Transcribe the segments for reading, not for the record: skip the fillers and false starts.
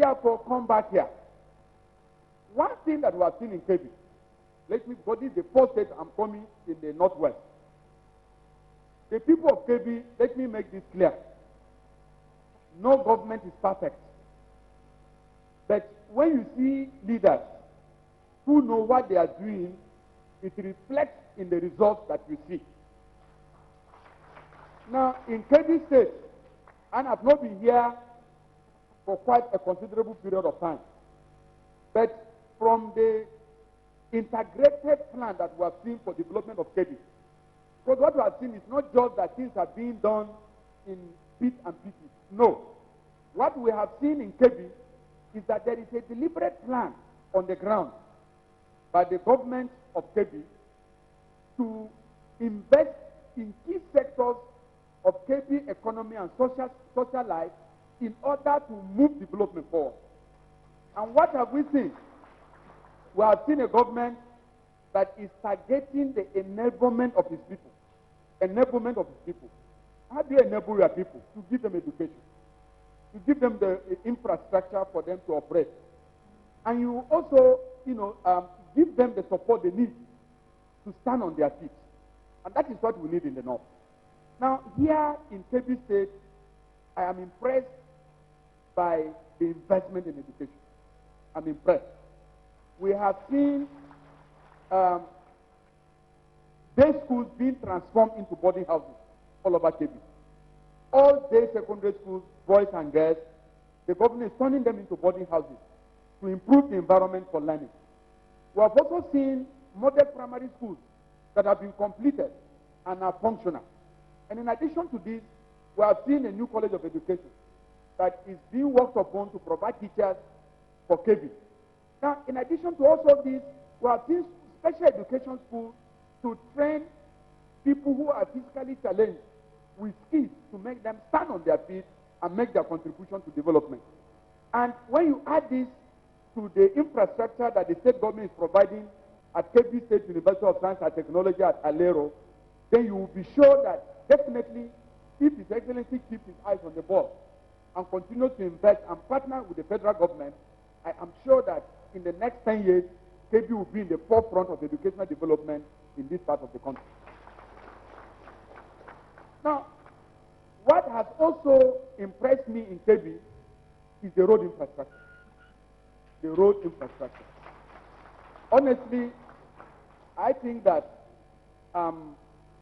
therefore come back here. One thing that we have seen in Kebbi, because this is the first state I'm coming in the northwest. The people of Kebbi, let me make this clear. No government is perfect. But when you see leaders who know what they are doing, it reflects in the results that you see. Now, in Kebbi State, and I've not been here for quite a considerable period of time, but from the integrated plan that we have seen for development of Kebbi, because what we have seen is not just that things are being done in bits and pieces. No. What we have seen in Kebbi is that there is a deliberate plan on the ground by the government of Kebbi to invest in key sectors of Kebbi economy and social life in order to move development forward. And what have we seen? We have seen a government that is targeting the enablement of its people. Enablement of its people. How do you enable your people? To give them education. To give them the infrastructure for them to operate. And you also, give them the support they need to stand on their feet. And that is what we need in the north. Now, here in Kebbi State, I am impressed by the investment in education. I'm impressed. We have seen day schools being transformed into boarding houses all over Kebbi. All day secondary schools, boys and girls, the government is turning them into boarding houses to improve the environment for learning. We have also seen model primary schools that have been completed and are functional. And in addition to this, we have seen a new college of education that is being worked upon to provide teachers for Kebbi. Now, in addition to also this, we have seen special education schools to train people who are physically challenged with skills to make them stand on their feet and make their contribution to development. And when you add this to the infrastructure that the state government is providing at Kebbi State University of Science and Technology at Alero, then you will be sure that definitely, if His Excellency keeps his eyes on the ball and continues to invest and partner with the federal government, I am sure that in the next 10 years, Kebbi will be in the forefront of educational development in this part of the country. Now, what has also impressed me in Kebbi is the road infrastructure. The road infrastructure. Honestly, I think that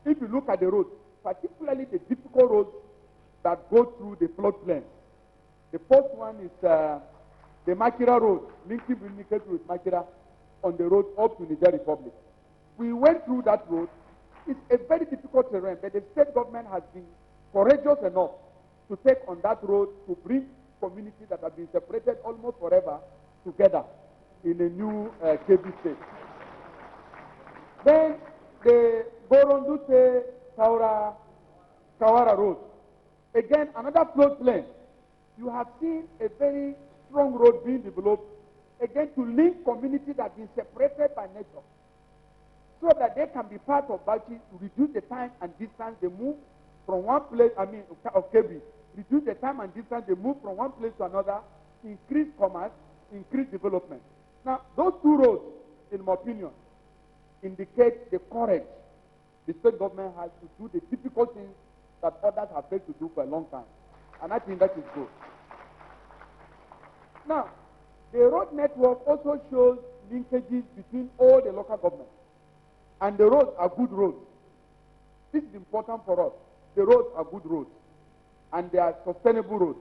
if you look at the roads, particularly the difficult roads that go through the floodplain, the first one is the Makira Road, linking Birnin Kebbi with Makira on the road up to Niger Republic. We went through that road. It's a very difficult terrain, but the state government has been courageous enough to take on that road to bring communities that have been separated almost forever together in a new Kebbi State. Then the Borondute Kawara Road. Again, another floodplain. You have seen a very strong road being developed, again, to link communities that have been separated by nature, so that they can be part of Bauchi to reduce the time and distance they move from one place, of Kebbi, reduce the time and distance they move from one place to another, increase commerce, increase development. Now, those two roads, in my opinion, indicate the courage the state government has to do the difficult things that others have failed to do for a long time. And I think that is good. Now, the road network also shows linkages between all the local governments. And the roads are good roads. This is important for us. The roads are good roads. And they are sustainable roads.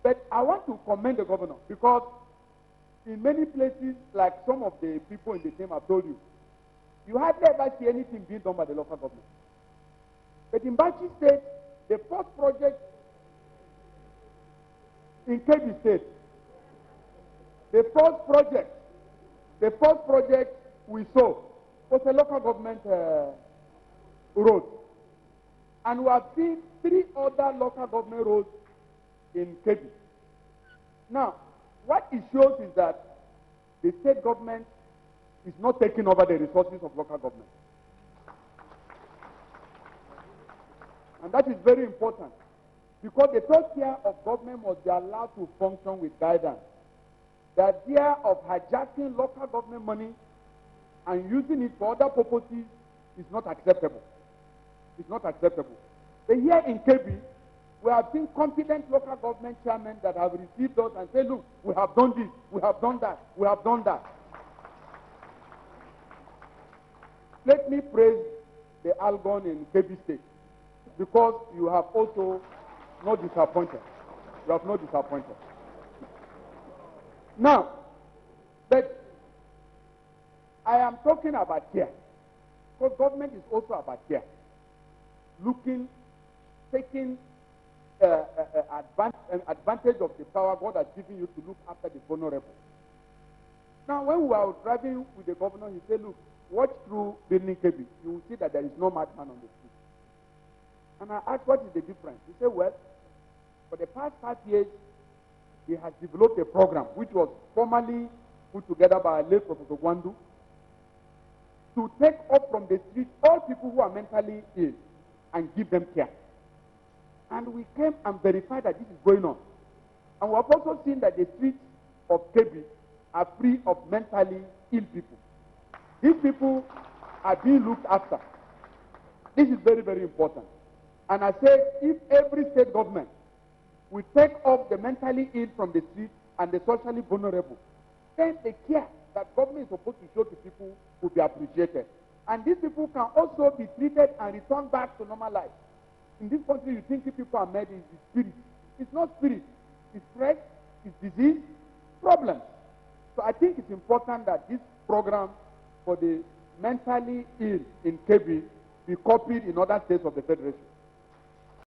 But I want to commend the governor because in many places, like some of the people in the team have told you, you hardly ever see anything being done by the local government. But in Bauchi State, the first project in Kebbi State, the first project we saw was a local government road. And we have seen 3 other local government roads in Kebbi. Now, what it shows is that the state government is not taking over the resources of local government. And that is very important. Because the third tier of government must be allowed to function with guidance. The idea of hijacking local government money and using it for other purposes is not acceptable. It's not acceptable. But here in Kebbi, we have seen competent local government chairmen that have received us and said, look, we have done this, we have done that, we have done that. Let me praise the Algon in Kebbi State, because you have also not disappointed. You have not disappointed. Now, but I am talking about care, because government is also about care. Taking advantage of the power God has given you to look after the vulnerable. Now, when we are driving with the governor, he said, look, watch through Birnin Kebbi. You will see that there is no madman on the street. And I asked, what is the difference? He said, well, for the past 5 years, he has developed a program which was formally put together by late Professor Gwandu to take up from the street all people who are mentally ill and give them care. And we came and verified that this is going on. And we have also seen that the streets of Kebbi are free of mentally ill people. These people are being looked after. This is very, very important. And I said, if every state government will take up the mentally ill from the street and the socially vulnerable, then the care that government is supposed to show to people will be appreciated. And these people can also be treated and returned back to normal life. In this country, you think people are made in the spirit. It's not spirit. It's stress, it's disease, problems. So I think it's important that this program for the mentally ill in Kebbi be copied in other states of the Federation.